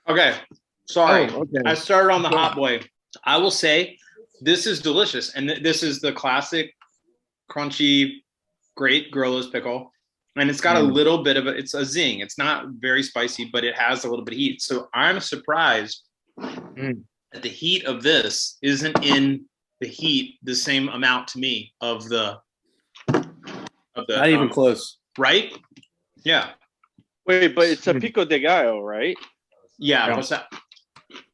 Okay, sorry. Oh, okay. I started on the hot boy. I will say this is delicious, and this is the classic crunchy, great Grillos pickle, and it's got a little bit of it's a zing. It's not very spicy, but it has a little bit of heat. So I'm surprised that the heat of this isn't in the heat the same amount to me of the not even close, right? Yeah. Wait, but it's a pico de gallo, right? Yeah. What's that?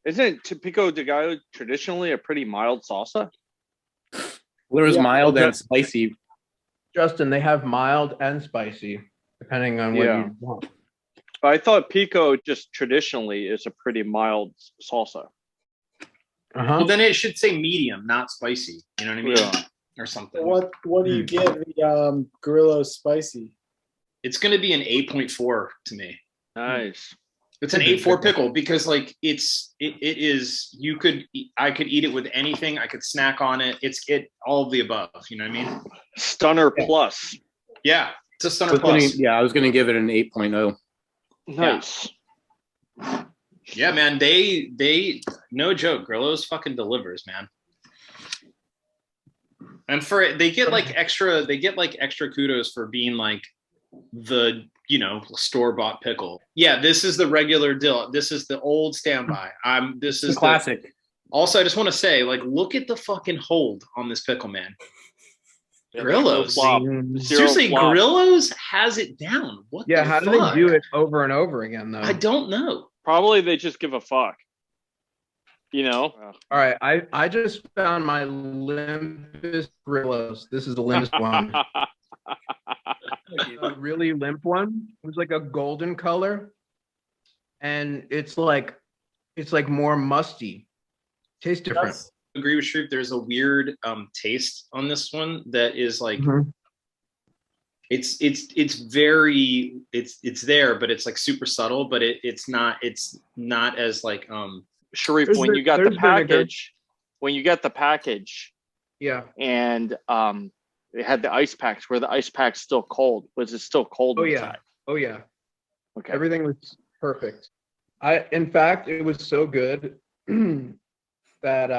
Isn't pico de gallo traditionally a pretty mild salsa? Well, there's mild and spicy. Justin, they have mild and spicy, depending on what you want. But I thought pico just traditionally is a pretty mild salsa. Well, then it should say medium, not spicy. You know what I mean? Yeah. Or something. What do you give the Grillos spicy? It's going to be an 8.4 to me. Nice. It's an 8.4 pickle because like it is I could eat it with anything. I could snack on it. It's all of the above. You know what I mean? Stunner plus. Yeah, it's a stunner plus. I was going to give it an 8.0. Nice. Yeah, man. They no joke. Grillos fucking delivers, man. And they get extra kudos for being like the store-bought pickle. Yeah, this is the regular deal. This is the old standby. This is the classic. Also, I just want to say, like, look at the fucking hold on this pickle, man. Grillos. Seriously, Grillos has it down. What? Yeah, how do they do it over and over again, though? I don't know. Probably they just give a fuck. All right, I just found my limpest Grillos. This is the limpest one. A really limp one. It was like a golden color, and it's like more musty. Tastes different. I agree with Shreep. There's a weird taste on this one that is like it's there, but it's like super subtle, but it's not as like Sharif, when you got the package, yeah, and it had the ice packs. Were the ice packs still cold? Was it still cold inside? Oh yeah. Okay. Everything was perfect. In fact, it was so good that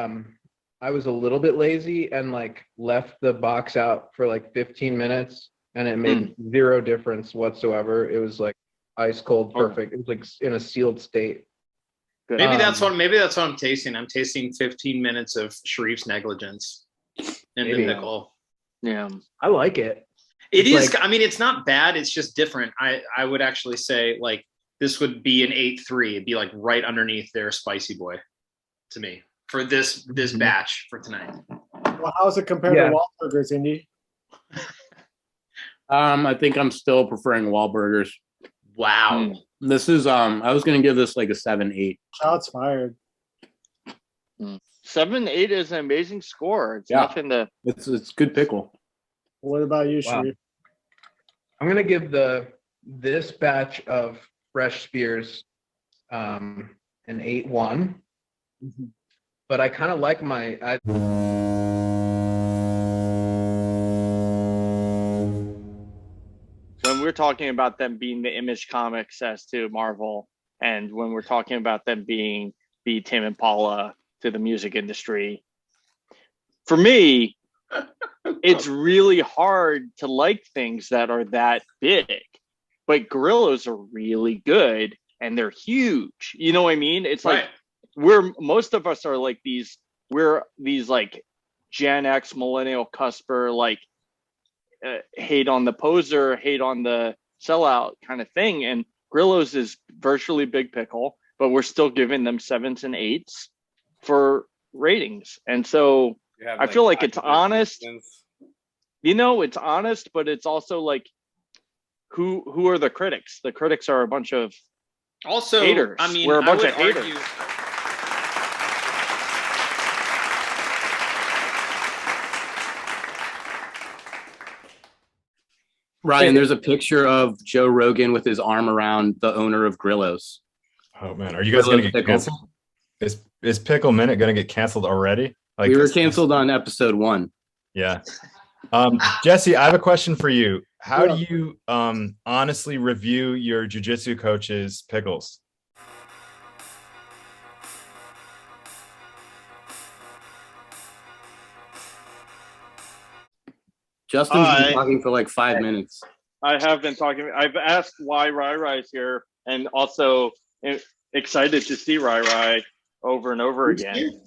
I was a little bit lazy and like left the box out for like 15 minutes, and it made zero difference whatsoever. It was like ice cold, perfect. It was like in a sealed state. Good. Maybe that's what I'm tasting. I'm tasting 15 minutes of Sharif's negligence in the pickle. Yeah, I like it. It's not bad. It's just different. I would actually say like this would be an 8.3. It'd be like right underneath their spicy boy to me for this batch for tonight. Well, how's it compared to Wahlburgers, Indy? I think I'm still preferring Wahlburgers. Wow. This is I was going to give this like a 7-8. Shots fired. 7-8 is an amazing score. It's nothing to. It's good pickle. What about you, Sharif? I'm gonna give this batch of fresh spears an 8.1, but I kind of like my. When we're talking about them being the Image Comics as to Marvel, and when we're talking about them being the Tame Impala to the music industry, for me, it's really hard to like things that are that big. But Grillos are really good and they're huge. You know what I mean? It's like most of us are like we're these like Gen X millennial cusper, like hate on the poser, hate on the sellout kind of thing. And Grillos is virtually Big Pickle, but we're still giving them 7s and 8s for ratings. And so I feel like it's honest. It's honest, but it's also like who are the critics? The critics are a bunch of haters. I mean, we're a bunch of haters. Ryan, there's a picture of Joe Rogan with his arm around the owner of Grillos. Oh man, are you guys going to get canceled? Is Pickle Minute going to get canceled already? Like, we were canceled on episode 1. Yeah. Jesse, I have a question for you. How do you honestly review your jiu-jitsu coach's pickles? Justin's been Hi. talking for like 5 minutes. I have been talking. I've asked why Rai Rai's here, and also excited to see Rai Rai over and over again.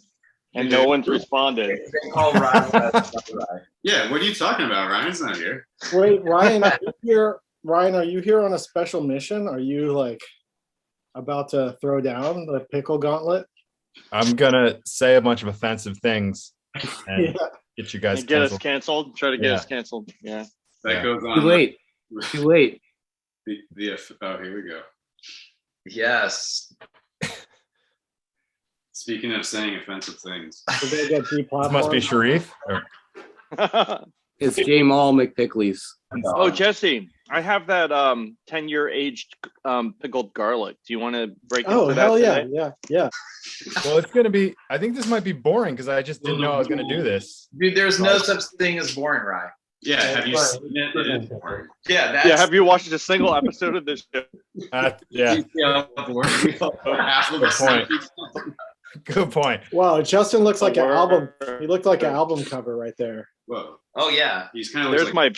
And no one's responded. They call Ryan Rai. Yeah, what are you talking about? Ryan's not here. Wait, Ryan, are you here? Ryan, are you here on a special mission? Are you like about to throw down the pickle gauntlet? I'm gonna say a bunch of offensive things and get you guys And get us canceled. canceled. Try to get Yeah. us canceled. Yeah. That Yeah. goes on. Too late. Too late. Oh, here we go. Yes. Speaking of saying offensive things, Did they get This must be deplatformed? Sharif. Or, It's Jamal McPickleys. Oh, Jesse, I have that 10-year aged pickled garlic. Do you want to break Oh, into that hell yeah, today? yeah. well, it's gonna be. I think this might be boring because I just didn't know I was gonna do this. Dude, there's no such thing as boring, Rye. yeah, have you Right. seen it? It is boring. Yeah, that's Yeah, have you watched a single episode of this show? Yeah, Boring. Half of Good us- point. Good point. Wow, Justin looks like an Word. album. He looked like an album cover right there. Whoa, Oh yeah. he's kind of There's my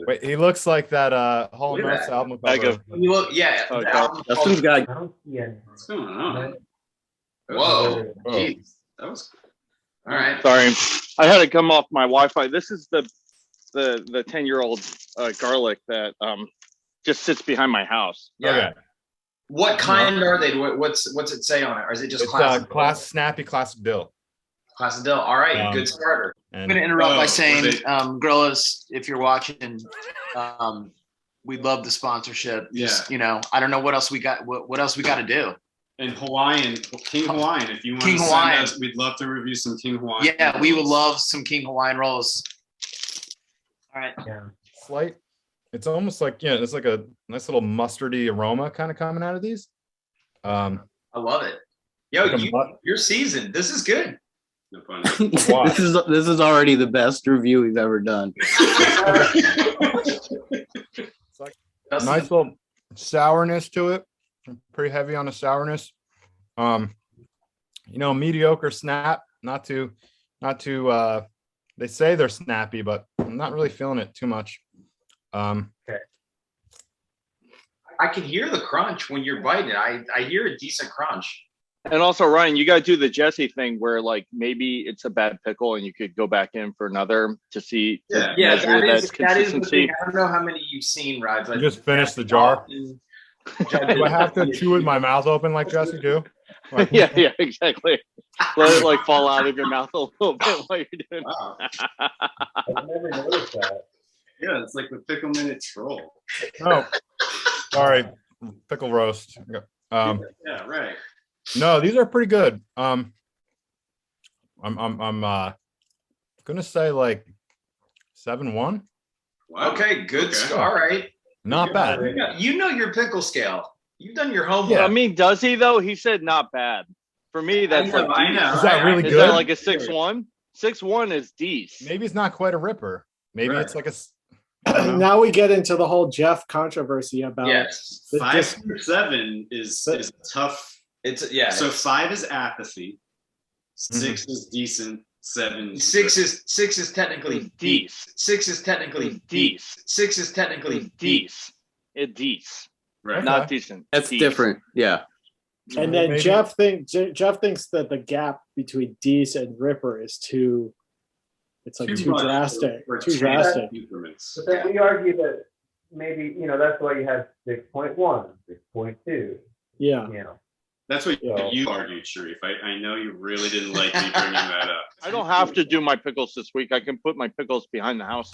Wait, he looks like that Hall Look and at Oates that. album bag cover. of You look, yeah. Oh, the God. album Justin's got what's going on? Whoa. Oh. Jeez. That was All right. Sorry, I had to come off my Wi-Fi. This is the 10-year-old garlic that just sits behind my house. Yeah. Okay. What kind are they? What's it say on it? Or is it just It's snappy classic dill. classic dill? All right, good starter. I'm And going to interrupt by Oh, saying, they- Grillos, if you're watching, we'd love the sponsorship. Just, I don't know what else we got. What else we got to do? and King Hawaiian. If you want King to Hawaiian. send us, we'd love to review some King Hawaiian. Yeah, we would love some King Hawaiian rolls. All right. slight. It's almost like it's like a nice little mustardy aroma kind of coming out of these. I love it. Yo, Like a mu- you're seasoned. This is good. No pun. Wow. this is already the best review we've ever done. Nice little sourness to it. Pretty heavy on the sourness. Mediocre snap. Not too. They say they're snappy, but I'm not really feeling it too much. I can hear the crunch when you're biting it. I hear a decent crunch. And also, Ryan, you got to do the Jesse thing where like maybe it's a bad pickle and you could go back in for another to see Yeah, measure that is the consistency. thing. I don't know how many you've seen, Rod, but You just finished the jar. Do I have to chew with my mouth open like Jesse do? Like, yeah, exactly. Let it like fall out of your mouth a little bit while you're doing. Wow. I've never noticed that. Yeah, it's like the pickle minute troll. Oh, sorry, pickle roast. Yeah, right. No, these are pretty good. I'm gonna say like 7-1. Wow. Okay, good. Okay. All right. Not bad. You know your pickle scale. You've done your homework. Yeah. I mean, does he though? He said not bad. For me, that's I know, like I know. Is that really is good? that like a 6-1? 6-1 is decent. Maybe it's not quite a ripper. Maybe Right. it's like I don't know. Now we get into the whole Jeff controversy about Yes. the 5 dis- through 7 is tough. It's So 5 is apathy. 6 is decent. 7 is six is technically deep. Decent. 6 is technically deep. Decent. 6 is technically deep. Decent. It decent. right. Not decent. That's Decent. different. Yeah. and then Maybe. Jeff thinks that the gap between Dees and Ripper is too. It's like too much drastic. for Too 10 drastic. increments. But then we argue that maybe, that's why you have 6.1, 6.2, Yeah. That's what Yeah. you argued, Sharif. I know you really didn't like me bringing that up. I don't have to do my pickles this week. I can put my pickles behind the house.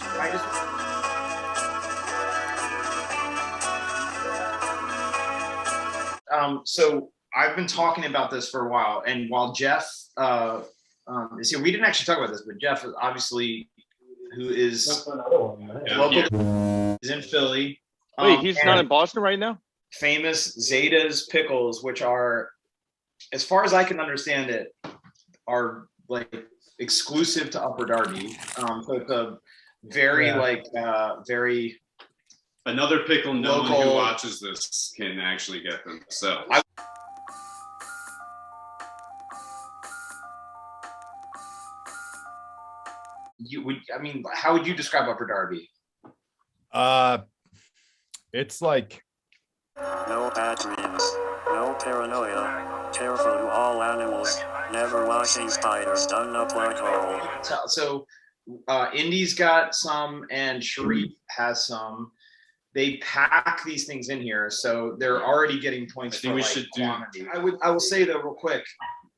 So I've been talking about this for a while, and while Jeff is here, we didn't actually talk about this, but Jeff is obviously, who is local, is in Philly. Wait, he's not and in Boston right now? famous Zaydas pickles, which are, as far as I can understand it, are like exclusive to Upper Darby. So it's a very very Another pickle no one who Local- watches this can actually get them. So how would you describe Upper Darby? It's like No bad dreams, no paranoia, careful to all animals, never watching spiders down a plug hole. So Indy's got some and Sharif has some. They pack these things in here, so they're already getting points for quantity. I will say though, real quick,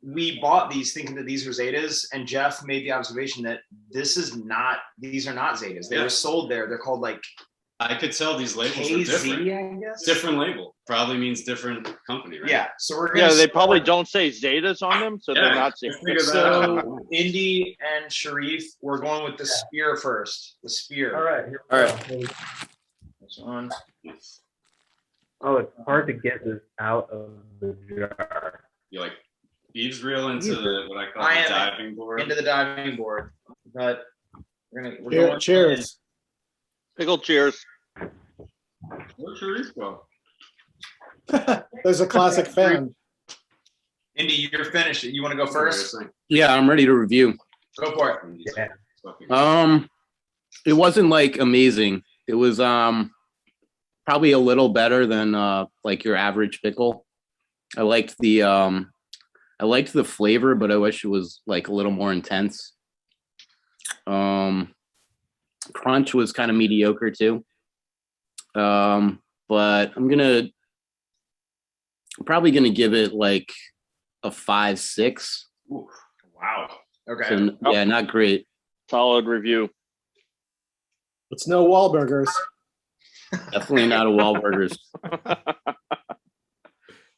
we bought these thinking that these were Zaydas, and Jeff made the observation that these are not Zaydas. They were sold there. They're called like I could tell these labels KZ, are different. I guess. Different label probably means different company, right? Yeah. So we're gonna. Yeah, they probably don't say Zaydas on them, so they're not Zaydas. So Indy and Sharif, we're going with the spear first. The spear. All right. All right. This one. Oh, it's hard to get this out of the jar. You like Eve's reel into the what I call I the am diving board. Into the diving board, but we're Here, going. cheers. Pickle, cheers. Where's Sharif go? There's a classic fan. Indy, you're finished. You want to go first? Yeah, I'm ready to review. Go for it. Yeah. It wasn't like amazing. It was probably a little better than like your average pickle. I liked the flavor, but I wish it was like a little more intense. Crunch was kind of mediocre too. But I'm probably gonna give it like a 5-6. Ooh, wow. Okay. So, yeah, not great. Solid review. It's no Wahlburgers. Definitely not a Wahlburgers.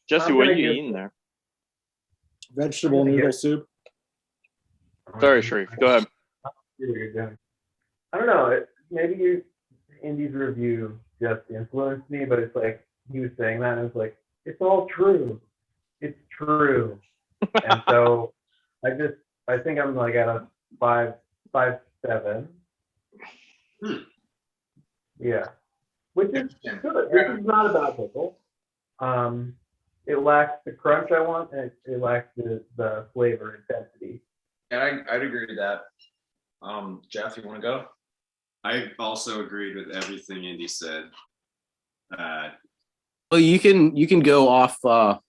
Jesse, what are you eating there? Vegetable noodle soup. Sorry, Sharif. Go ahead. I don't know. Maybe Indy's review just influenced me, but it's like he was saying that, and it's like it's all true. It's true, and so I think I'm like at a 5.7. Yeah, which is good. This is not a bad pickle. It lacks the crunch I want, and it lacks the flavor intensity. Yeah, I'd agree with that. Jeff, you want to go? I also agreed with everything Indy said. Well, you can go off on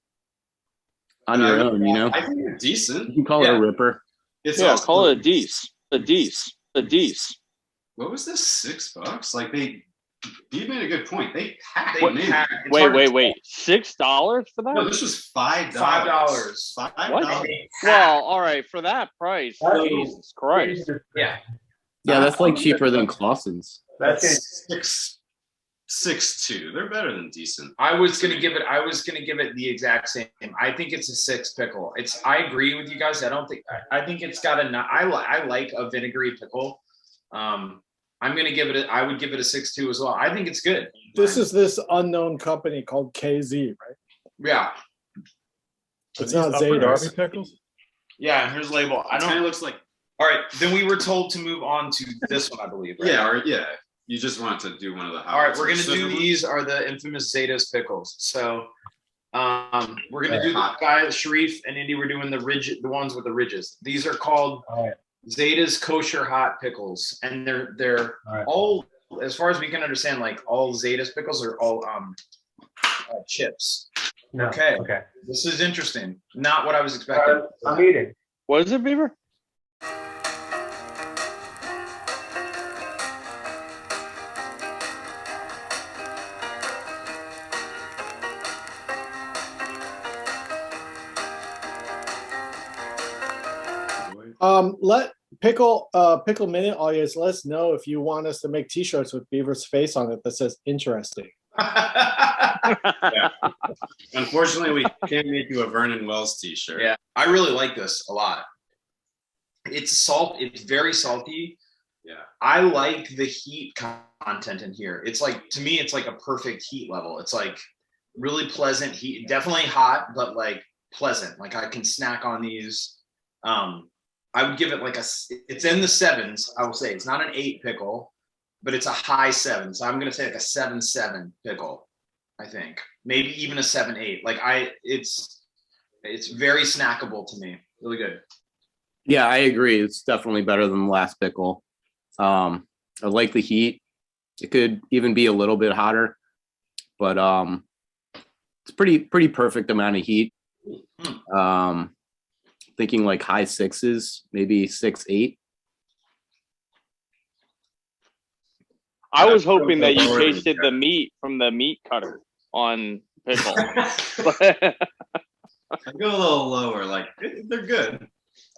your own, you know. I think they're decent. You can call it a ripper. Call it a Dece. A Dece. What was this? $6? Like you made a good point. They packed. Wait. $6 for that? No, this was $5. $5. What? Well, all right, for that price. Jesus Christ. Yeah. Yeah, that's like cheaper than Clausen's. That's 6.2. They're better than decent. I was gonna give it the exact same. I think it's a 6 pickle. I agree with you guys. I think it's got I like a vinegary pickle. I would give it a 6.2 as well. I think it's good. This is this unknown company called KZ, right? Yeah. It's not Upper Zaydas. Darby pickles? Yeah, here's the label. It kind of looks like. All right, then we were told to move on to this one, I believe. Right? Yeah. You just want to do one of the. All right, we're gonna do these. Are the infamous Zaydas pickles. So, we're gonna do the guy, Sharif and Indy. We're doing the ones with the ridges. These are called Zaydas kosher hot pickles, and they're all, as far as we can understand, like all Zaydas pickles are all chips. No. Okay. This is interesting. Not what I was expecting. I'm eating. What is it, Beaver? Let Pickle Minute audience, let us know if you want us to make T-shirts with Beaver's face on it that says "interesting." Yeah. Unfortunately, we can't make you a Vernon Wells T-shirt. Yeah, I really like this a lot. It's very salty. Yeah, I like the heat content in here. It's like, to me, it's like a perfect heat level. It's like really pleasant heat, definitely hot, but like pleasant. Like I can snack on these. I would give it like it's in the 7s. I will say it's not an 8 pickle, but it's a high 7. So I'm going to say like a 7.7 pickle. I think maybe even a 7.8. Like it's very snackable to me. Really good. Yeah, I agree. It's definitely better than the last pickle. I like the heat. It could even be a little bit hotter, but it's pretty perfect amount of heat. Thinking like high sixes, maybe 6, 8. I was hoping that you tasted the meat from the meat cutter on Pickle. I go a little lower. Like they're good.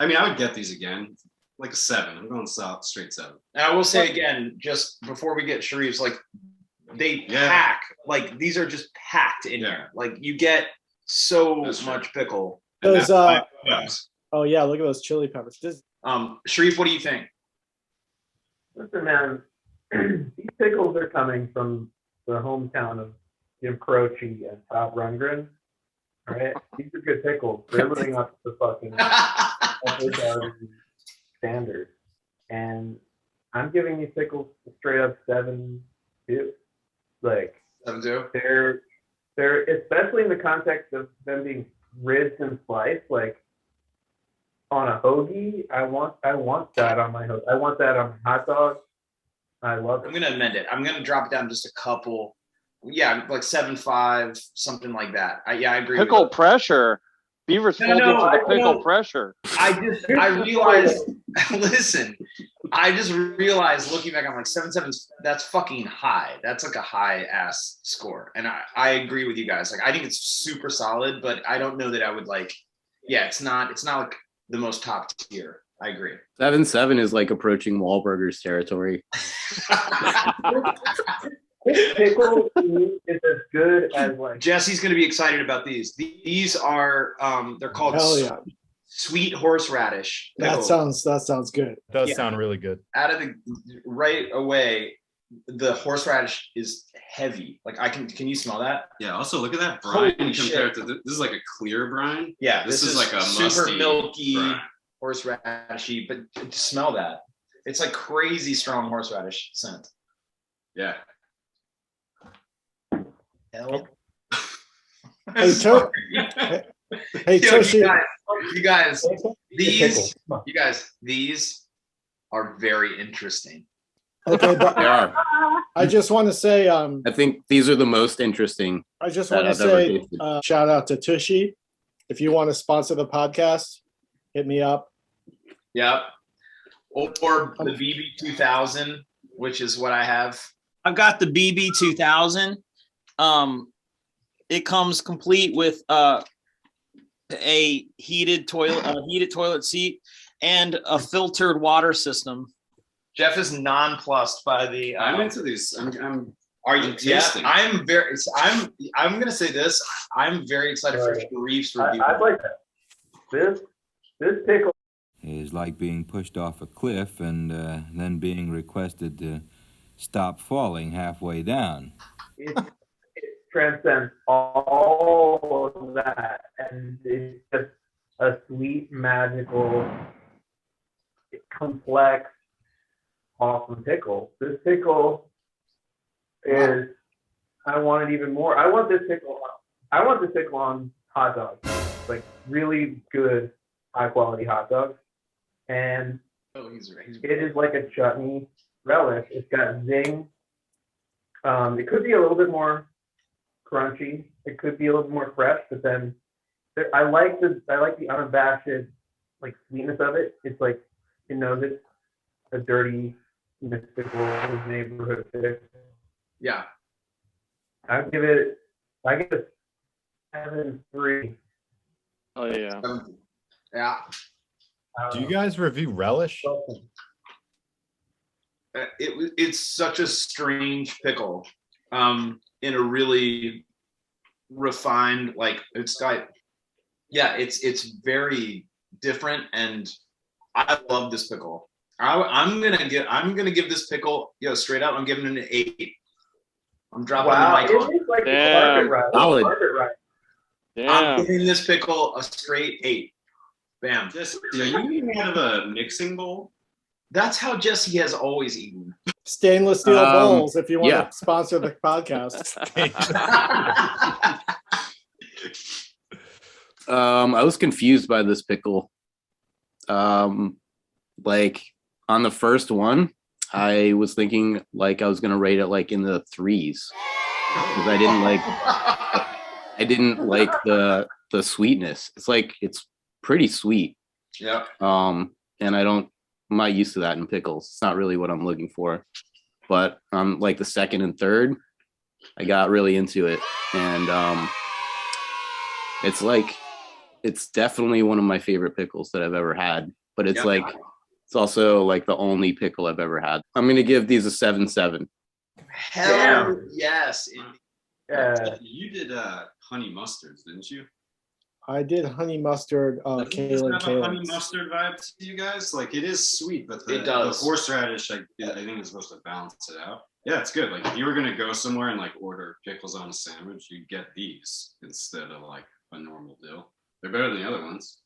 I mean, I would get these again, like a 7. I'm going straight 7. And I will say again, just before we get Sharif's, like they pack, like these are just packed in here. Like you get so much pickle. Those, oh yeah, look at those chili peppers. Sharif, what do you think? Listen, man, these pickles are coming from the hometown of Jim Croce and Todd Rundgren. Right? These are good pickles. They're living up to the fucking standard. And I'm giving these pickles straight up 7-2. Like 7-2. They're especially in the context of them being ribbed and sliced, like on a hoagie. I want that on my hoagie. I want that on my hot dog. I love it. I'm gonna amend it. I'm gonna drop it down just a couple. Yeah, like 7.5, something like that. I agree. Pickle pressure. Beaver's folded to the pickle pressure. I realized. Listen, I just realized looking back, I'm like 7.7. That's fucking high. That's like a high ass score, and I agree with you guys. Like I think it's super solid, but I don't know that I would like. Yeah, it's not like the most top tier. I agree. 7.7 is like approaching Wahlburgers territory. This pickle is as good as like Jesse's going to be excited about these. These are they're called sweet horseradish pickles. That sounds good. It does sound really good. Out of the right away, the horseradish is heavy. Like can you smell that? Yeah. Also, look at that brine Holy compared shit. to this is like a clear brine. Yeah, this is like a super musty milky brine. horseradishy, but smell that. It's like crazy strong horseradish scent. Yeah. Hell. Hey, Toshi. You guys, these are very interesting. Okay, but They are. I just want to say, I think these are the most interesting. I just that want to I've ever say, tasted. shout out to Tushy. If you want to sponsor the podcast, hit me up. Yep. Or the BB2000, which is what I have. I've got the BB2000. It comes complete with a heated toilet seat and a filtered water system. Jeff is nonplussed by the. I'm into these. Are you? Yeah, tasting. I'm gonna say this. I'm very excited for Sharif's review. I like that. This pickle is like being pushed off a cliff and then being requested to stop falling halfway down. It transcends all of that, and it's just a sweet, magical, complex, awesome pickle. This pickle is. I want it even more. I want this pickle on hot dogs, like really good, high quality hot dogs, and it is like a chutney relish. It's got zing. It could be a little bit more crunchy. It could be a little bit more fresh, but then I like the unabashed like sweetness of it. It's like it knows it's a dirty, mystical neighborhood pick. Yeah. I give it 7.3. Oh yeah. Yeah. Do you guys review relish? It's such a strange pickle, in a really refined, like it's very different, and I love this pickle. I'm gonna give this pickle, straight up. I'm giving it an 8. I'm dropping the mic on. It is like carpet ride. Carpet ride. I'm giving this pickle a straight 8. Bam. Jesse, are you eating out of a mixing bowl? That's how Jesse has always eaten. Stainless steel bowls if you want yeah. to sponsor the podcast. I was confused by this pickle. Like on the first one, I was thinking like I was gonna rate it like in the 3s because I didn't like the sweetness. It's pretty sweet. Yeah. And I'm not used to that in pickles. It's not really what I'm looking for. But like the second and third, I got really into it, and it's definitely one of my favorite pickles that I've ever had. But it's it's also like the only pickle I've ever had. I'm gonna give these a 7-7. Hell yes. Yeah. You did honey mustards, didn't you? I did honey mustard. Doesn't this Kalen. have a honey mustard vibe to you guys? Like it is sweet, but the horseradish, I think, is supposed to balance it out. Yeah, it's good. Like if you were gonna go somewhere and like order pickles on a sandwich, you'd get these instead of like a normal dill. They're better than the other ones.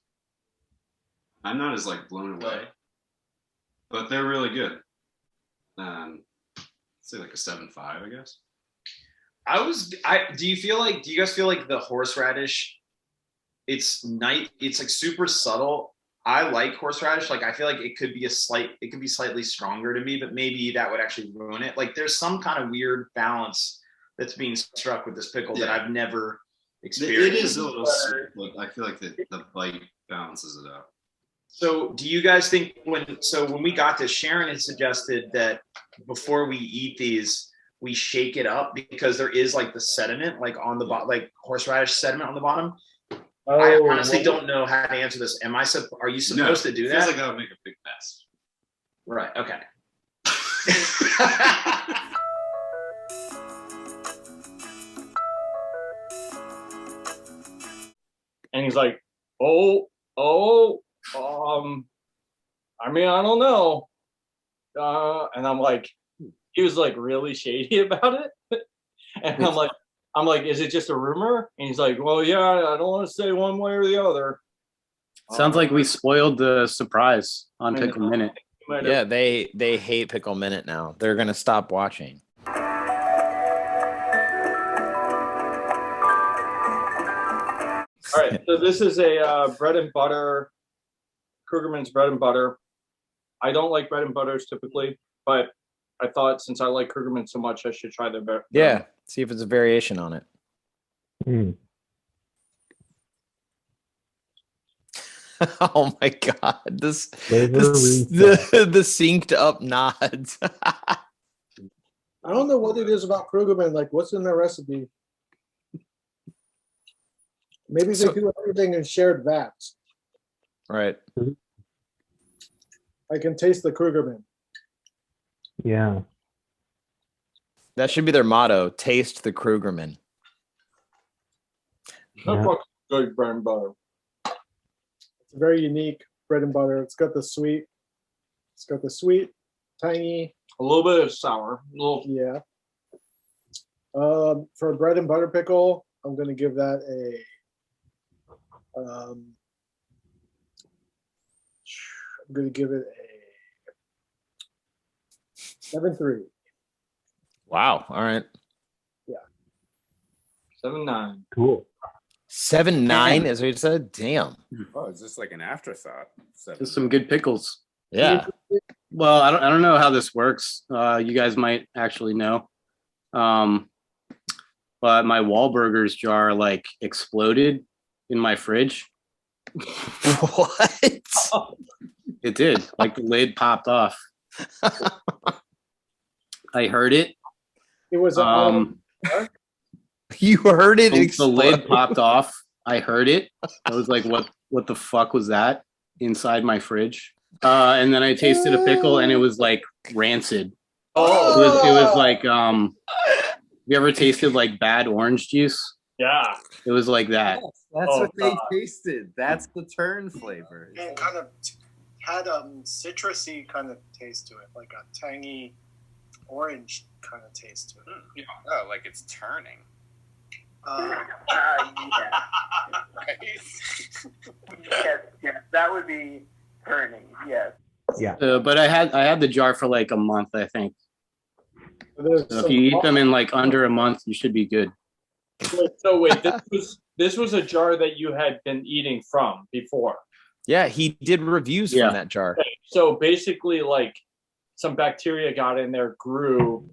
I'm not as like blown away, but they're really good. Say like a 7.5, I guess. Do you guys feel like the horseradish, it's like super subtle? I like horseradish. Like I feel like it could be slightly stronger to me, but maybe that would actually ruin it. Like there's some kind of weird balance that's being struck with this pickle that I've never experienced. It is a little sweet, but I feel like the bite balances it out. So do you guys think when we got this, Sharon had suggested that before we eat these, we shake it up because there is like the sediment like on the bottom, like horseradish sediment on the bottom. I honestly don't know how to answer this. Are you supposed to do that? Feels like that would make a big mess. Right. Okay. And he's like, I mean, I don't know. And I'm like, he was like really shady about it. And I'm like, is it just a rumor? And he's like, well, yeah, I don't want to say one way or the other. Sounds like we spoiled the surprise on Pickle Minute. Yeah, they hate Pickle Minute now. They're gonna stop watching. All right, so this is a bread and butter, Krugerman's bread and butter. I don't like bread and butters typically, but I thought since I like Krugerman so much, I should try their better. Yeah, see if it's a variation on it. Oh my god, the synced up nods. I don't know what it is about Krugerman. Like, what's in their recipe? Maybe they do everything in shared vats. Right. I can taste the Krugerman. Yeah. That should be their motto: taste the Krugerman. Yeah. Good bread and butter. It's a very unique bread and butter. It's got the sweet, tangy, a little bit of sour. Yeah. For a bread and butter pickle, I'm going to give that a. I'm going to give it a 7.3. Wow. All right. Yeah. 7.9. Cool. 7.9 is what you said. Damn. Oh, it's just like an afterthought. Just some good pickles. Yeah. Well, I don't know how this works. You guys might actually know. But my Wahlburgers jar like exploded in my fridge. What? It did. Like the lid popped off. I heard it. It was you heard it the lid popped off. I heard it. I was like, what the fuck was that inside my fridge? And then I tasted a pickle and it was like rancid. Oh, it was like you ever tasted like bad orange juice? Yeah. It was like that. Yes, that's what they tasted. That's the turn flavor. And kind of had a citrusy kind of taste to it, like a tangy orange kind of taste to it. Yeah. Oh, like it's turning. Yeah. Right? yes, that would be turning. Yes. Yeah. But I had the jar for like a month, I think. So if you eat them in like under a month, you should be good. Wait, this was a jar that you had been eating from before. Yeah, he did reviews from that jar. Okay, so basically, like some bacteria got in there, grew,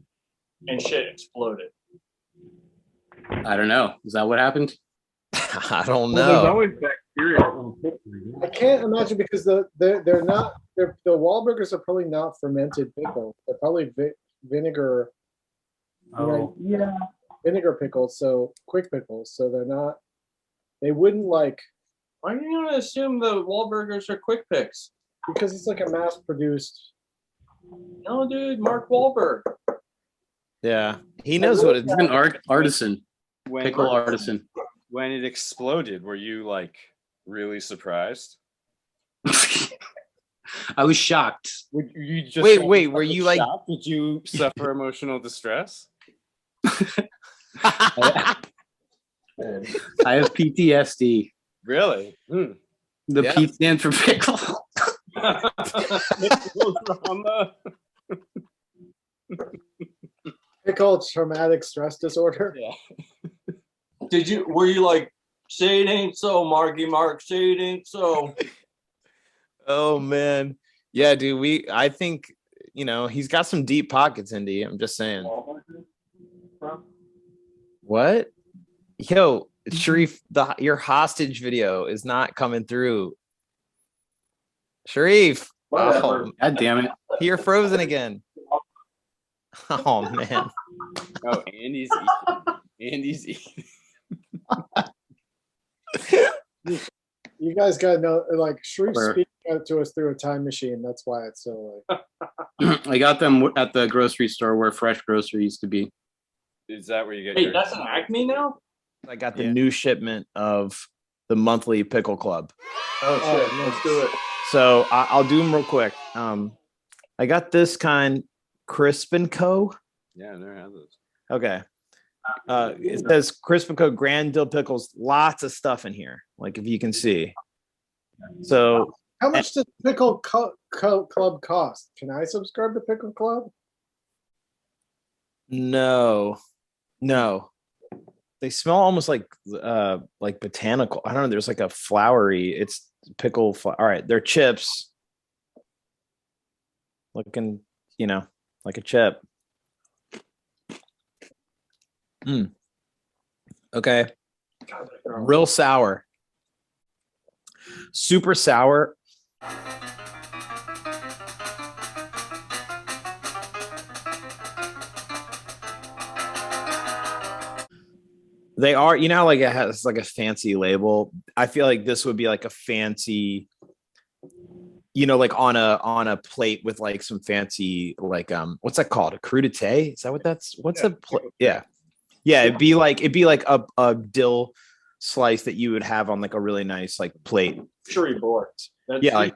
and shit exploded. I don't know. Is that what happened? I don't Well, there's know. always bacteria in pickles. I can't imagine because the Wahlburgers are probably not fermented pickles. They're probably vinegar. Yeah. Vinegar pickles, so quick pickles. So they're not. They wouldn't like. Why are you gonna assume the Wahlburgers are quick picks? Because it's like a mass-produced. No, dude, Mark Wahlberg. Yeah, he knows what it's. He's an artisan, When- pickle artisan. When it exploded, were you like really surprised? I was shocked. Would you just Wait, were you like? shocked? Did you suffer emotional distress? I have PTSD. Really? The Yeah. P stands for pickle. Pickle traumatic stress disorder. Yeah. Were you like, say it ain't so, Marky Mark, say it ain't so? Oh man, yeah, dude. I think he's got some deep pockets, Indy. I'm just saying. What? Yo, Sharif, your hostage video is not coming through. Sharif. Oh, God damn it. You're frozen again. Oh man. Oh, Andy's eating. Andy's eating. You guys gotta know, like Sharif Where? speaking out to us through a time machine. That's why it's so like. I got them at the grocery store where Fresh Grocery used to be. Is that where you get Wait, your? that's an Acme now? I got the new shipment of the monthly pickle club. Oh shit, let's do it. So I'll do them real quick. I got this kind, Crisp & Co. Yeah, I never had those. Okay. It says Crisp & Co. Grand Dill Pickles. Lots of stuff in here, like if you can see. So How much does Pickle Club cost? Can I subscribe to Pickle Club? no. They smell almost like botanical. I don't know. There's like a flowery. It's pickle. All right, they're chips. Looking, like a chip. Okay. Real sour. Super sour. They are, how like it has like a fancy label. I feel like this would be like a fancy, like on a plate with like some fancy, like what's that called? A crudité? Is that what that's? What's a plate? Yeah. It'd be like a dill slice that you would have on like a really nice like plate. Charcuterie boards. That's like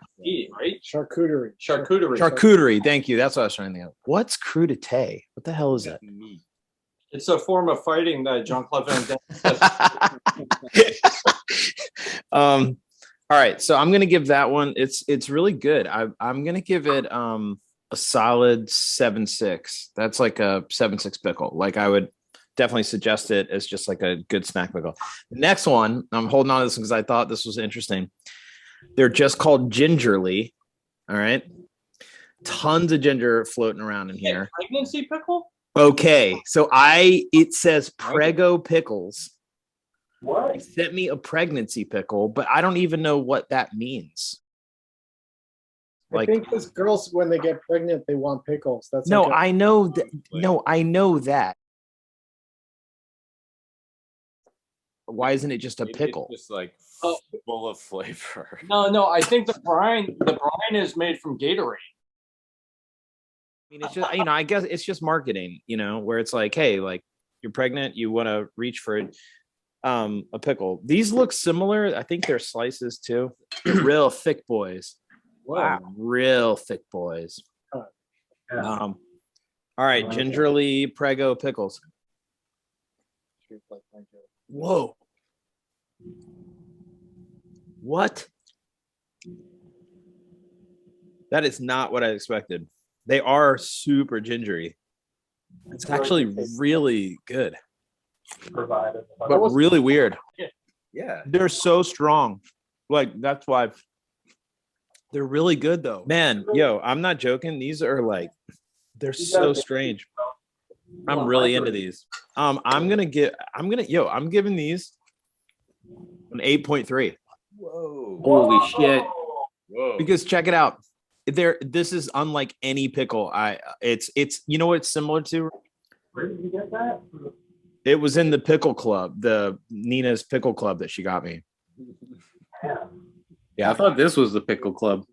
right? Charcuterie. Charcuterie. Thank you. That's what I was trying to think of. What's crudité? What the hell is that? It's a form of fighting that Jean-Claude Van Damme. All right, so I'm gonna give that one. It's really good. I'm gonna give it a solid 7.6. That's like a 7.6 pickle. Like I would definitely suggest it as just like a good snack pickle. The next one, I'm holding on to this because I thought this was interesting. They're just called gingerly. All right, tons of ginger floating around in here. Pregnancy pickle? Okay, so it says Prego pickles. What? They sent me a pregnancy pickle, but I don't even know what that means. I think because girls, when they get pregnant, they want pickles. That's no, like I know that. No, I know that. Why isn't it just a pickle? It's just like full of flavor. No, I think the brine is made from Gatorade. I mean, it's just I guess it's just marketing, where it's like, hey, like you're pregnant, you want to reach for a pickle. These look similar. I think they're slices too. Real thick boys. Wow, real thick boys. All right, gingerly Prego pickles. Whoa. What? That is not what I expected. They are super gingery. It's actually really good, but really weird. Yeah, They're so strong. Like that's why They're really good though. Man, yo, I'm not joking. These are like, they're so strange. I'm really into these. I'm giving these an 8.3. Whoa. Holy shit. Whoa. Because check it out. This is unlike any pickle. It's you know what it's similar to? Where did you get that? It was in the pickle club, the Nina's pickle club that she got me. Yeah, I thought this was the pickle club.